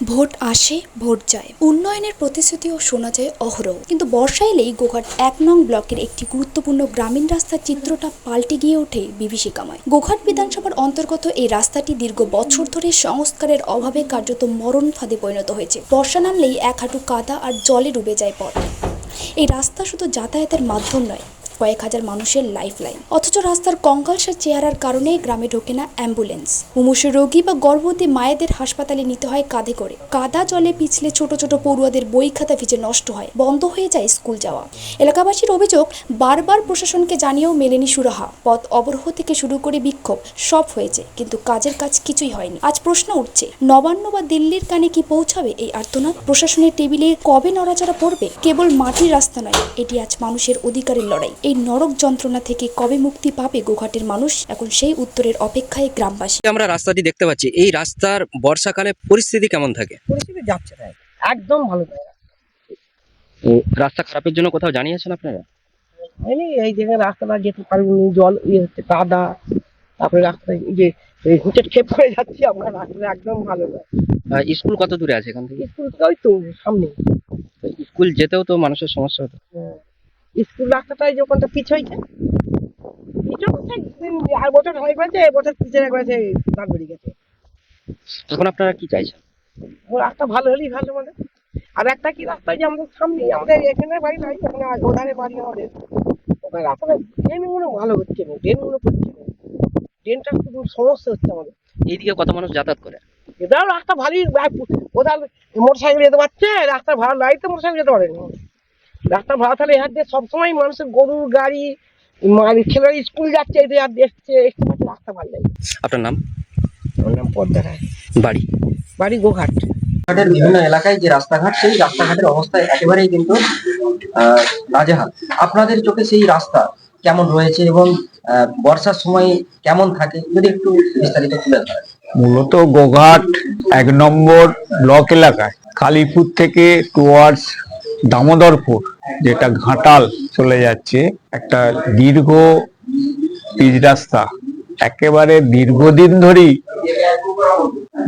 Vote আসে vote যায়, উন্নয়নের প্রতিশ্রুতিও শোনা যায় অহরহ, কিন্তু বর্ষা এলেই গোঘাট ১ নং ব্লকের একটি গুরুত্বপূর্ণ গ্রামীণ রাস্তার চিত্রটা পাল্টে গিয়ে ওঠে বিভীষিকাময়। গোঘাট বিধানসভার অন্তর্গত এই রাস্তাটি দীর্ঘ বছর ধরে সংস্কারের অভাবে কার্যত মরণ ফাঁদে পরিণত হয়েছে। বর্ষা নামলেই এক হাঁটু কাদা আর জলে ডুবে যায় পথ। এই রাস্তা শুধু যাতায়াতের মাধ্যম নয়, কয়েক হাজার মানুষের লাইফলাইন। অথচ রাস্তার কঙ্কালসার চেহারার কারণে গ্রামে ঢোকে না অ্যাম্বুলেন্স। মুমূর্ষু রোগী বা গর্ভবতী মায়েদের হাসপাতালে নিতে হয় কাঁধে করে। কাদা জলে পিছলে ছোট ছোট পড়ুয়াদের বই খাতা ভিজে নষ্ট হয়, বন্ধ হয়ে যায় স্কুল যাওয়া। এলাকাবাসীর অভিযোগ, বারবার প্রশাসনকে জানিয়েও মেলেনি সুরাহা। পথ অবরোধ থেকে শুরু করে বিক্ষোভ সব হয়েছে, কিন্তু কাজের কাজ কিছুই হয়নি। আজ প্রশ্ন উঠছে, নবান্ন বা দিল্লির কানে কি পৌঁছাবে এই আর্তনাদ? প্রশাসনের টেবিলে কবে নড়াচড়া পড়বে? কেবল মাটির রাস্তা নয়, এটি আজ মানুষের অধিকারের লড়াই। এই নরক যন্ত্রণা থেকে কবে মুক্তি পাবে গোঘাটের মানুষ? এখন সেই উত্তরের অপেক্ষায় গ্রামবাসী। আমরা রাস্তাটি দেখতে পাচ্ছি, এই রাস্তার বর্ষাকালে পরিস্থিতি কেমন থাকে? পরিস্থিতি যাচ্ছে তাই একদম ভালো নয়। তো রাস্তা খারাপের জন্য কোথাও জানিয়েছেন আপনারা? এই জায়গায় রাস্তাটা যেতে পারিনি, জল হচ্ছে, কাদা, তারপরে রাস্তায় এই যে হুচট খেপ করে যাচ্ছি আমরা, রাস্তাটা একদম ভালো নয়। স্কুল কত দূরে আছে এখান থেকে? স্কুল ওই তো সামনে। তো স্কুল যেতেও তো মানুষের সমস্যা হতো। স্কুল রাস্তাটাই যে ওখানটা পিছ হয়েছে, আর বছর হয়ে গেছে, এবছর পিছনে গেছে, দাগ বেরিয়ে গেছে। এখন আপনারা কি চাইছেন? রাস্তা ভালো হলেই ভালো আমাদের। আর একটা কি রাস্তা যে আমাদের সামনে, আমাদের এখানে বাড়ি নাই, ওখানে ওধারে বাড়ি আমাদের। ওখানে রাস্তাটা ড্রেনগুলো ভালো হচ্ছে না, ড্রেনগুলো করছে না, ড্রেনটা খুব সমস্যা হচ্ছে আমাদের। এইদিকে কত মানুষ যাতায়াত করে? এটাও রাস্তা ভালোই, ওধার মোটর সাইকেল যেতে পারছে, রাস্তা ভাড়া নাই তো মোটর সাইকেল যেতে পারেনি। রাস্তা ভাড়া থাকলে এর দিয়ে সবসময় মানুষের গরু গাড়ি, ছেলেরা স্কুল যাচ্ছে, এদের আর দেখছে, রাস্তা ভালো লাগে। আপনার নাম? আমার নাম পদ্মা রায়। বাড়ি? বাড়ি গোঘাট। গোঘাটের বিভিন্ন এলাকায় যে রাস্তাঘাট, সেই রাস্তাঘাটের অবস্থা একেবারেই কিন্তু নাজেহাল। আপনাদের চোখে সেই রাস্তা কেমন রয়েছে এবং বর্ষার সময় কেমন থাকে, যদি একটু বিস্তারিত তুলে ধরেন। মূলত গোঘাট ১ নম্বর ব্লক এলাকায় কালীপুর থেকে টুয়ার্ডস দামোদরপুর, যেটা ঘাটাল চলে যাচ্ছে, একটা দীর্ঘ পিচ রাস্তা। একেবারে দীর্ঘদিন ধরেই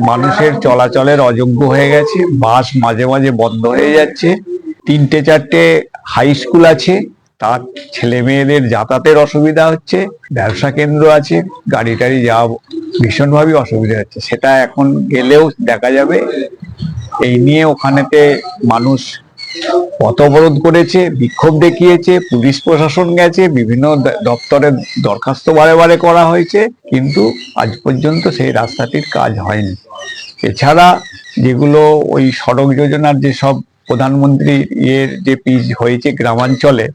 মানুষের চলাচলের অযোগ্য হয়ে গেছে। বাস মাঝে মাঝে বন্ধ হয়ে যাচ্ছে। ৩-৪টে হাই স্কুল আছে, তার ছেলে মেয়েদের যাতায়াতের অসুবিধা হচ্ছে। ব্যবসা কেন্দ্র আছে, গাড়ি টাড়ি যাওয়া ভীষণভাবে অসুবিধা হচ্ছে। সেটা এখন গেলেও দেখা যাবে। এই নিয়ে ওখানেতে মানুষ পথ অবরোধ করেছে, বিক্ষোভ দেখিয়েছে, পুলিশ প্রশাসন গেছে, বিভিন্ন দপ্তরে দরখাস্ত বারে বারে করা হয়েছে, কিন্তু আজ পর্যন্ত সেই রাস্তাটির কাজ হয়নি। এছাড়া যেগুলো ওই সড়ক যোজনার যেসব প্রধানমন্ত্রী যে পিচ হয়েছে গ্রামাঞ্চলে,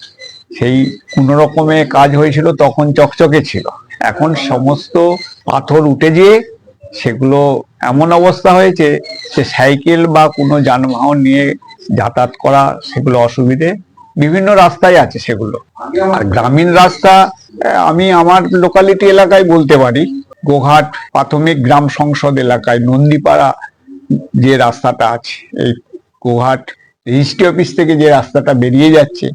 সেই কোনো রকমে কাজ হয়েছিল, তখন চকচকে ছিল। এখন সমস্ত পাথর উঠে যেয়ে সেগুলো এমন অবস্থা হয়েছে যে সাইকেল বা কোনো যানবাহন নিয়ে যাতায়াত করা সেগুলো অসুবিধে। বিভিন্ন রাস্তায় আছে সেগুলো। আর গ্রামীণ রাস্তা আমি আমার লোকালিটি এলাকায় বলতে পারি, গোঘাট প্রাথমিক গ্রাম সংসদ এলাকায় নন্দীপাড়া যে রাস্তাটা আছে, এই গোঘাট রেজিস্ট্রি অফিস থেকে যে রাস্তাটা বেরিয়ে যাচ্ছে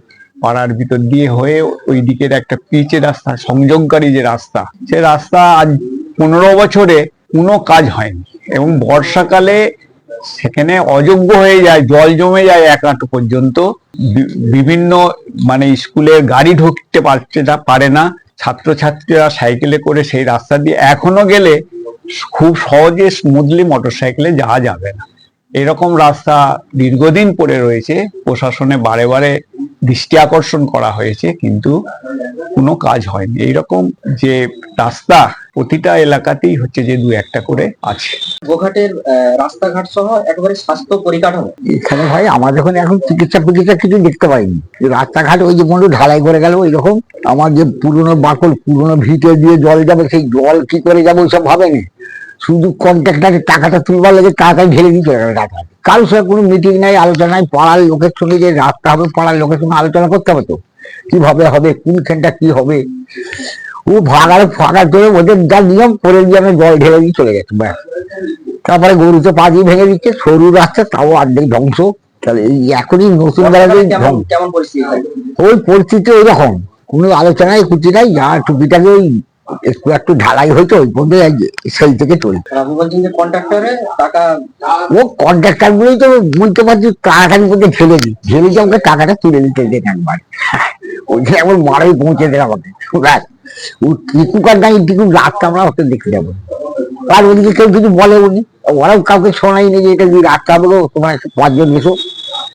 পাড়ার ভিতর দিয়ে হয়ে, ওই দিকের একটা পিচের রাস্তা, সংযোগকারী যে রাস্তা, সে রাস্তা আজ 15 বছরে কোনো কাজ হয়নি। এবং বর্ষাকালে সেখানে অযোগ্য হয়ে যায়, জল জমে যায় 1 হাঁটু পর্যন্ত। বিভিন্ন স্কুলের গাড়ি ঢুকতে পারে না। ছাত্রছাত্রীরা সাইকেলে করে সেই রাস্তা দিয়ে এখনো গেলে খুব সহজে স্মুথলি মোটর সাইকেলে যাওয়া যাবে না। এরকম রাস্তা দীর্ঘদিন পড়ে রয়েছে। প্রশাসনে বারে বারে দৃষ্টি আকর্ষণ করা হয়েছে, কিন্তু কোনো কাজ হয়নি। এইরকম যে রাস্তা প্রতিটা এলাকাতেই হচ্ছে যে 2-1টা করে আছে। গোঘাটের রাস্তাঘাট সহ একেবারে স্বাস্থ্য পরিকাঠামো এখানে ভাই আমার যখন এখন চিকিৎসা কিছু দেখতে পাইনি। রাস্তাঘাট ওই যে মনে ঢালাই করে গেল, ওই রকম আমার যে পুরনো বাকল, পুরনো ভিটে দিয়ে জল যাবে, সেই জল কি করে যাবে ওইসব ভাবেনি। শুধু কন্ট্রাক্টারের টাকাটা তুলবার লাগে, টাকায় ঢেলে দিয়ে চলে গেল টাকা। কারোর সঙ্গে কোনো মিটিং নাই, আলোচনা নাই। পাড়ার লোকের সঙ্গে যে রাস্তা হবে, পাড়ার লোকের সঙ্গে আলোচনা করতে হবে তো, কিভাবে হবে, কোনখানটা কি হবে। ও ফাঁকা করে ওদের যা নিয়ম করে দিয়ে আমি জল ঢেলে দিয়ে চলে গেছে, ব্যাস। তারপরে গরুতে পা দিয়ে ভেঙে দিচ্ছে, সরু রাস্তা, তাও অর্ধেক ধ্বংস। তাহলে এই এখনই নতুন বেলাতেই কেমন পরিস্থিতি? ওই পরিস্থিতি ওই রকম, কোনো আলোচনায় কুচি নাই। যা টুপিটাকে ওই একটু একটু ঢালাই হয়তো ওই পর্যন্ত সেই থেকে চলছে। আপনি বলছেন যে কন্ট্রাক্টরে টাকা ও কন্ট্রাক্টার গুলোই তো বলতে পারছি টাকাখানি মধ্যে ঢেলে দিয়ে আমাকে টাকাটা তুলে নিতে দেন একবার, ওইখানে আমার মারাই পৌঁছে দেন আমাকে ব্যাস। ও টিকুকার নাই টিকু রাতটা আমরা ওকে দেখে যাবো। আর ওদিকে কেউ কিছু বলে উনি, ওরাও কাউকে শোনাই নেই যে এটা রাতটা বলো তোমার 5 জন এসো,